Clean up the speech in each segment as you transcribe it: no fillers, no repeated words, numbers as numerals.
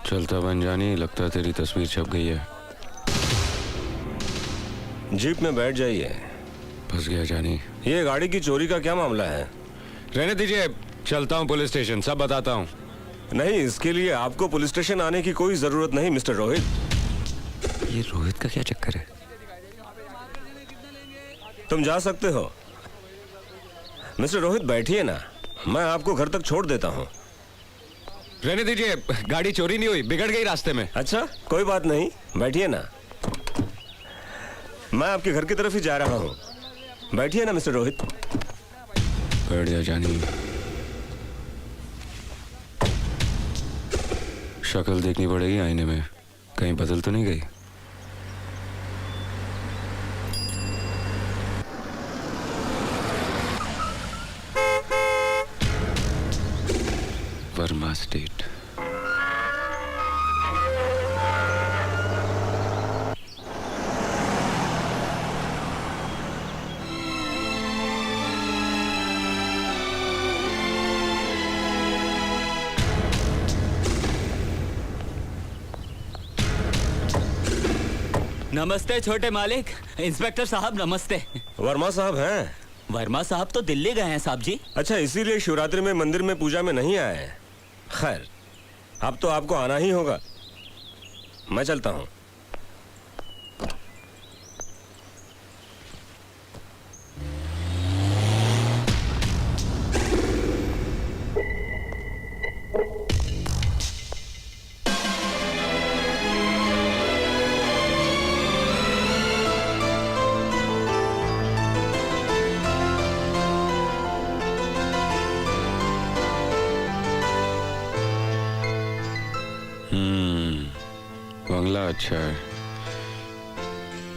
चलता बन जानी, लगता है तेरी तस्वीर छप गई है। जीप में बैठ जाइए। फंस गया जानी। ये गाड़ी की चोरी का क्या मामला है? रहने दीजिए, चलता हूँ पुलिस स्टेशन, सब बताता हूँ। नहीं, इसके लिए आपको पुलिस स्टेशन आने की कोई जरूरत नहीं मिस्टर रोहित। ये रोहित का क्या चक्कर है? तुम जा सकते हो। मिस्टर रोहित बैठिए ना, मैं आपको घर तक छोड़ देता हूँ। रहने दीजिए, गाड़ी चोरी नहीं हुई, बिगड़ गई रास्ते में। अच्छा, कोई बात नहीं, बैठिए ना। मैं आपके घर की तरफ ही जा रहा हूँ। बैठिए ना मिस्टर रोहित। बैठ जा जानी। शक्ल देखनी पड़ेगी आईने में, कहीं बदल तो नहीं गई। वर्मा स्टेट। नमस्ते छोटे मालिक। इंस्पेक्टर साहब नमस्ते। वर्मा साहब हैं? वर्मा साहब तो दिल्ली गए हैं साहब जी। अच्छा, इसीलिए शिवरात्रि में मंदिर में पूजा में नहीं आए। खैर, अब तो आपको आना ही होगा। मैं चलता हूँ। बंगला अच्छा है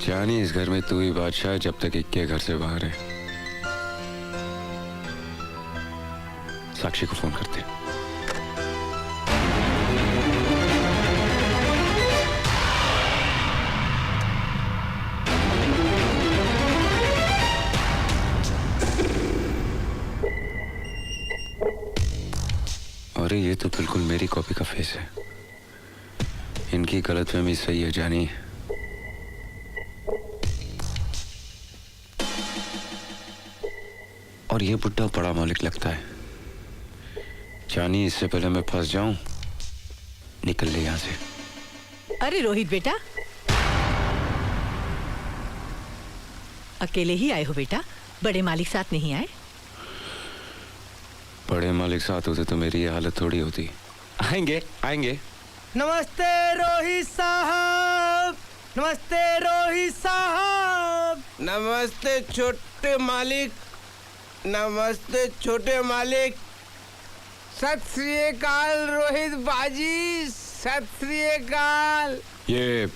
जानी, इस घर में तू ही बादशाह है जब तक इक्के घर से बाहर है। साक्षी को फोन करते हैं। अरे ये तो बिल्कुल मेरी कॉपी का फेस है। इनकी गलतफहमी सही है जानी। और ये बुड्ढा बड़ा मालिक लगता है जानी। इससे पहले मैं फंस जाऊं, निकल ले यहां से। अरे रोहित बेटा, अकेले ही आए हो बेटा? बड़े मालिक साथ नहीं आए? बड़े मालिक साथ होते तो मेरी ये हालत थोड़ी होती। आएंगे आएंगे। नमस्ते रोहित साहब। नमस्ते रोहित साहब। नमस्ते छोटे मालिक। नमस्ते छोटे मालिक। सत श्री अकाल रोहित बाजी। सत श्री अकाल। ये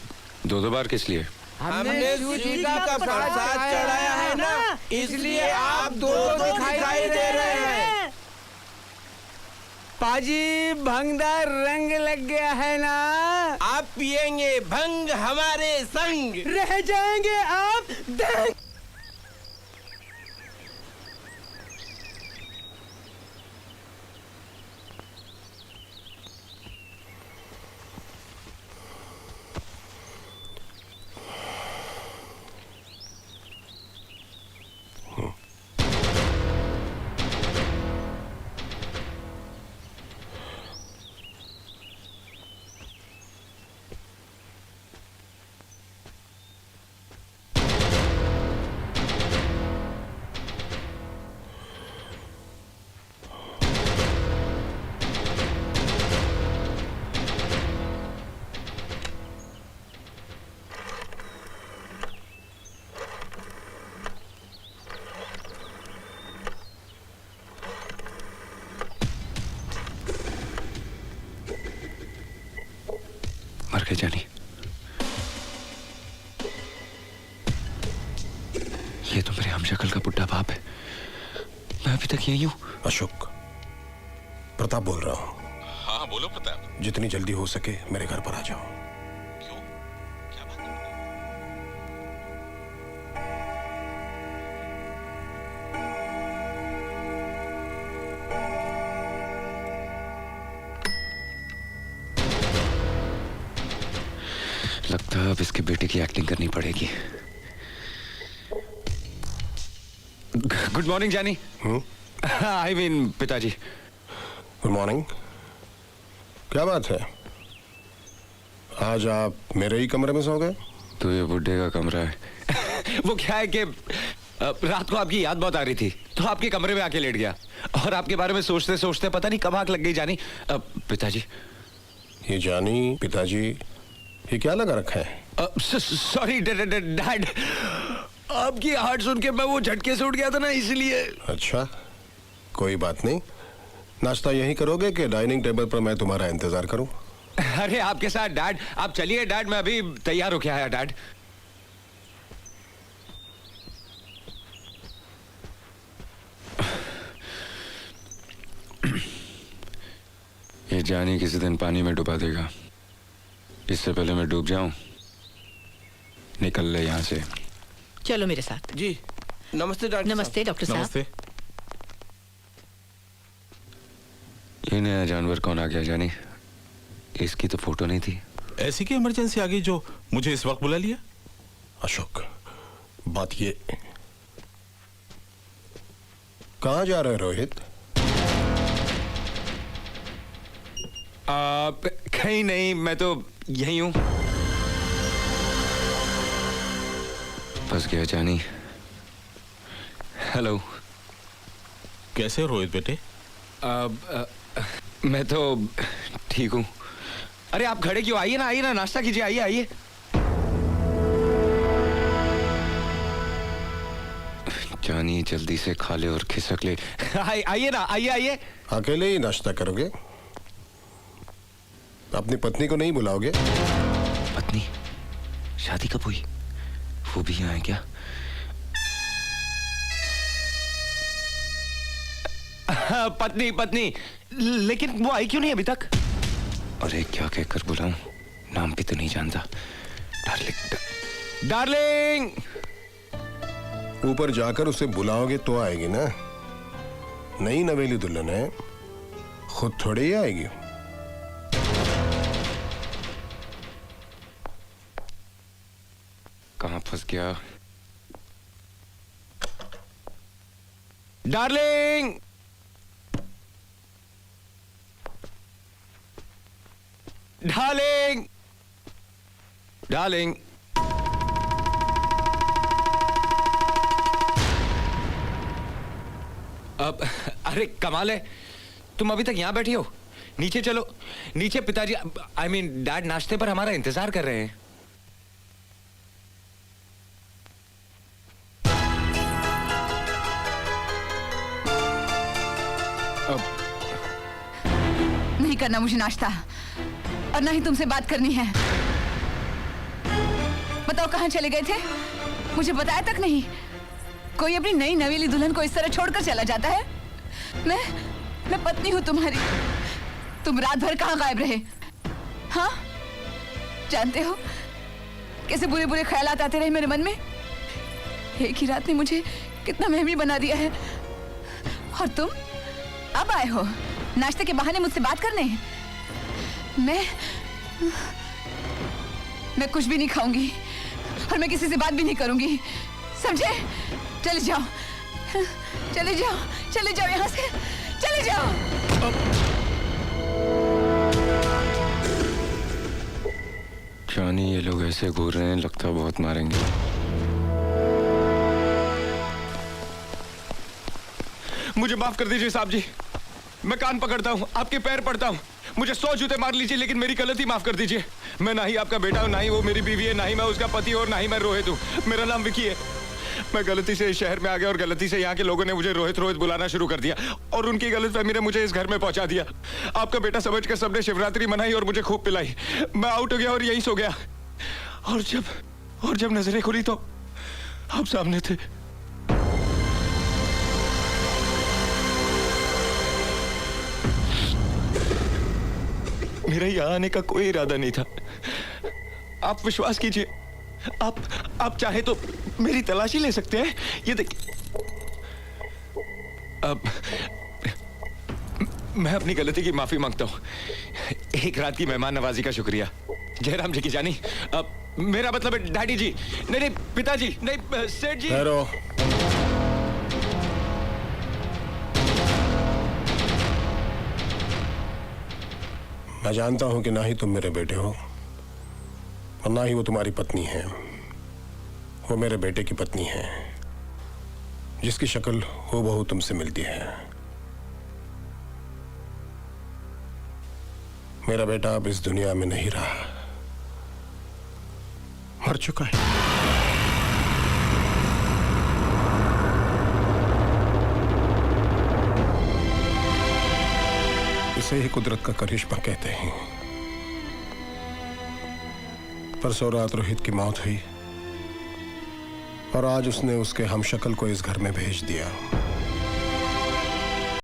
दो बार किस लिए? हमने सूजी का प्रसाद चढ़ाया है ना, इसलिए आप दो दिखाई दे रहे हैं। पाजी, भंगदार रंग लग गया है ना? आप पिएंगे भंग हमारे संग। रह जाएंगे आप दंग। मर गए जानी। ये तो मेरे हमशक्ल का बुड्ढा बाप है। मैं अभी तक यही हूँ। अशोक, प्रताप बोल रहा हूँ। हाँ बोलो प्रताप। जितनी जल्दी हो सके मेरे घर पर आ जाओ। क्यों, क्या बात है? अब इसके बेटे की एक्टिंग करनी पड़ेगी। गुड मॉर्निंग जानी। आई मीन पिताजी। Good morning. क्या बात है, आज आप मेरे ही कमरे में सो गए? तो ये बुड्ढे का कमरा है। वो क्या है कि रात को आपकी याद बहुत आ रही थी तो आपके कमरे में आके लेट गया और आपके बारे में सोचते सोचते पता नहीं कब आंख लग गई जानी। पिताजी। ये जानी पिताजी, ये क्या लगा रखा है? सॉरी डैड, आपकी हार्ट सुन के मैं वो झटके से उठ गया था ना, इसलिए। अच्छा, कोई बात नहीं। नाश्ता यहीं करोगे कि डाइनिंग टेबल पर मैं तुम्हारा इंतजार करूं? अरे आपके साथ डैड, आप चलिए डैड, मैं अभी तैयार होके आया डैड। ये जानी किसी दिन पानी में डुबा देगा, इससे पहले मैं डूब जाऊं। निकल ले यहाँ से। चलो मेरे साथ। जी नमस्ते डॉक्टर साहब। नमस्ते डॉक्टर साहब। नमस्ते। ये नया जानवर कौन आ गया जानी? इसकी तो फोटो नहीं थी। ऐसी की इमरजेंसी आ गई जो मुझे इस वक्त बुला लिया? अशोक, बात ये, कहाँ जा रहे रोहित? कहीं नहीं, मैं तो यहीं हूं। फंस गया जानी। हेलो। कैसे हो रोहित बेटे? मैं तो ठीक हूं। अरे आप खड़े क्यों? आइए ना, नाश्ता कीजिए, आइए। जानी जल्दी से खा ले और खिसक ले। आइए ना, आइए। अकेले ही नाश्ता करोगे? अपनी पत्नी को नहीं बुलाओगे? पत्नी? शादी कब हुई? वो भी यहाँ है क्या? पत्नी, लेकिन वो आई क्यों नहीं अभी तक? अरे क्या कहकर बुलाऊं? नाम भी तो नहीं जानता। डार्लिंग। ऊपर जाकर उसे बुलाओगे तो आएगी ना। नई नवेली दुल्हन है, खुद थोड़ी ही आएगी। कहां फंस गया? डार्लिंग। डार्लिंग। अब अरे कमाल है, तुम अभी तक यहां बैठी हो। नीचे चलो, नीचे पिताजी आई मीन डैड नाश्ते पर हमारा इंतजार कर रहे हैं। नहीं करना मुझे नाश्ता, और ना ही तुमसे बात करनी है। बताओ कहाँ चले गए थे? मुझे बताया तक नहीं। कोई अपनी नई नवेली दुल्हन को इस तरह छोड़कर चला जाता है? मैं पत्नी हूँ तुम्हारी। तुम रात भर कहाँ गायब रहे? हाँ, जानते हो कैसे बुरे बुरे ख्यालात आते रहे मेरे मन में। एक ही रात ने मुझे कितना महमी बना दिया है। और तुम अब आए हो नाश्ते के बहाने मुझसे बात करने। मैं कुछ भी नहीं खाऊंगी और मैं किसी से बात भी नहीं करूंगी, समझे? चले जाओ यहाँ से, चले जाओ। जानी ये लोग ऐसे घूर रहे हैं, लगता बहुत मारेंगे। मुझे माफ कर दीजिए साहब जी, मैं कान पकड़ता हूँ, आपके पैर पड़ता हूँ। मुझे 100 जूते मार लीजिए लेकिन मेरी गलती माफ कर दीजिए। मैं ना ही आपका बेटा हूँ, ना ही वो मेरी बीवी है, ना ही मैं उसका पति और ना ही मैं रोहित हूँ। मेरा नाम विकी है। मैं गलती से इस शहर में आ गया और गलती से यहाँ के लोगों ने मुझे रोहित बुलाना शुरू कर दिया और उनकी गलतफहमी ने मुझे इस घर में पहुंचा दिया। आपका बेटा समझकर सबने शिवरात्रि मनाई और मुझे खूब पिलाई। मैं आउट हो गया और यहीं सो गया। और जब नजरें खुली तो आप सामने थे। मेरा यहाँ आने का कोई इरादा नहीं था। आप विश्वास कीजिए, आप चाहे तो मेरी तलाशी ले सकते हैं। ये देखिए, अब मैं अपनी गलती की माफी मांगता हूँ। एक रात की मेहमान नवाजी का शुक्रिया। जयराम जी की जानी, मेरा मतलब है डैडी जी, नहीं नहीं पिताजी, नहीं सेठ जी। ठहरो। मैं जानता हूं कि ना ही तुम मेरे बेटे हो और ना ही वो तुम्हारी पत्नी है। वो मेरे बेटे की पत्नी है, जिसकी शक्ल हूबहू तुमसे मिलती है। मेरा बेटा अब इस दुनिया में नहीं रहा, मर चुका है। इसे ही कुदरत का करिश्मा कहते हैं। परसों रात रोहित की मौत हुई और आज उसने उसके हमशक्ल को इस घर में भेज दिया।